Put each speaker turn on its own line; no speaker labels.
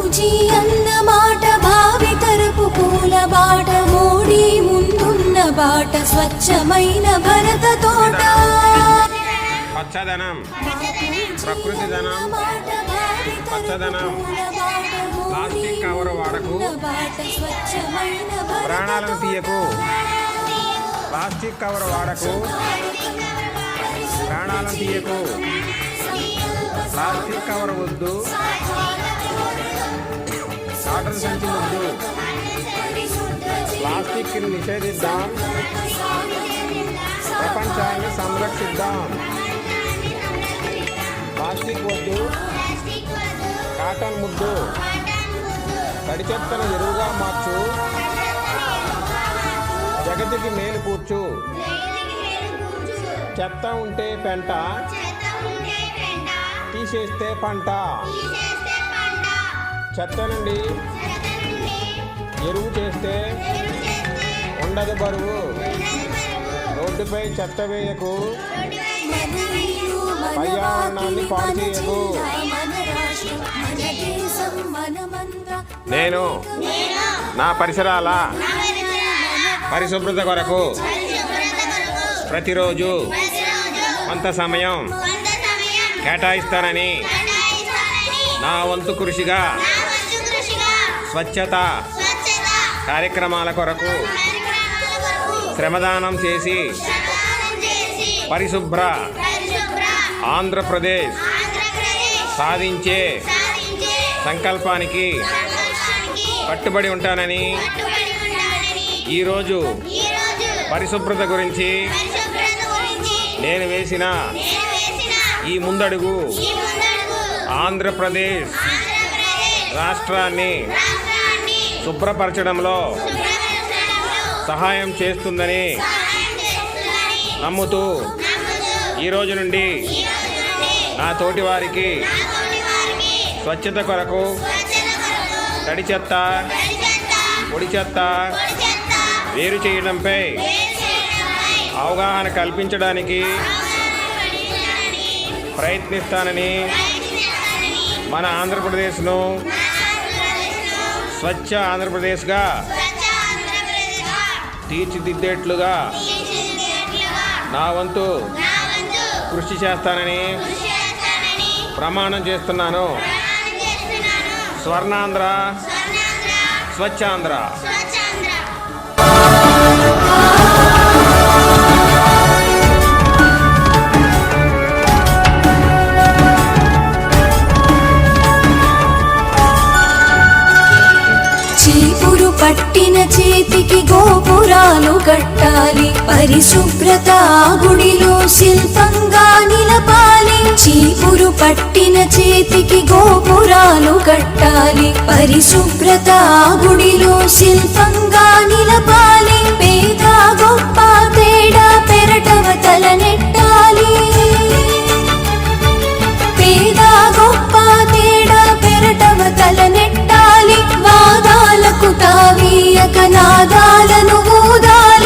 బాపూజీ అన్న మాట భావితరపు పూల బాట, మోడీ ముందున్న బాట స్వచ్ఛమైన భరత తోట.
పచ్చదనం, ప్రకృతి ధనం, పచ్చదనం, ప్లాస్టిక్ కవర్ వాడకు, ప్రాణాలను తీయకు. ప్లాస్టిక్ కవర్ వాడకు, ప్రాణాలను తీయకు. ప్లాస్టిక్ కవర్ వద్దు, కాటన్ సంచి వద్దు. ప్లాస్టిక్ నిషేధిద్దాం, ప్రపంచాన్ని సంరక్షిద్దాం. ప్లాస్టిక్ వద్దు, కాటన్ ముద్దు. తడి చెత్తను ఎరువుగా మార్చు, జగతికి మేలు కూర్చు. చెత్త ఉంటే పెంట, తీసేస్తే పంట. చెత్త నుండి ఎరువు చేస్తే ఉండదు బరువు. రోడ్డుపై చెత్త వేయకు, పర్యావరణాన్ని పాడు చేయకు. నేను నా పరిసరాల పరిశుభ్రత కొరకు ప్రతిరోజు కొంత సమయం కేటాయిస్తానని నా వంతు కృషిగా స్వచ్ఛత కార్యక్రమాల కొరకు శ్రమదానం చేసి పరిశుభ్ర ఆంధ్రప్రదేశ్ సాధించే సంకల్పానికి కట్టుబడి ఉంటానని ఈరోజు పరిశుభ్రత గురించి నేను వేసిన ఈ ముందడుగు ఆంధ్రప్రదేశ్ రాష్ట్రాన్ని శుభ్రపరచడంలో సహాయం చేస్తుందని నమ్ముతూ ఈరోజు నుండి నా తోటి వారికి స్వచ్ఛత కొరకు తడి చెత్త పొడి చెత్త వేరు చేయడంపై అవగాహన కల్పించడానికి ప్రయత్నిస్తానని మన ఆంధ్రప్రదేశ్ను స్వచ్ఛ ఆంధ్రప్రదేశ్గా తీర్చిదిద్దేట్లుగా నా వంతు కృషి చేస్తానని ప్రమాణం చేస్తున్నాను. స్వర్ణాంధ్ర, స్వచ్ఛాంధ్ర.
చీపురు పట్టిన చేతికి గోపురాలు కట్టాలి, పరిశుభ్రత గుడిలో శిల్పంగా నిలపాలి. చీపురు పట్టిన చేతికి గోపురాలు కట్టాలి, పరిశుభ్రత గుడిలో శిల్పంగా నిలపాలి. పేద గొప్ప తేడా పెరటవ తల నెట్టాలి, పేద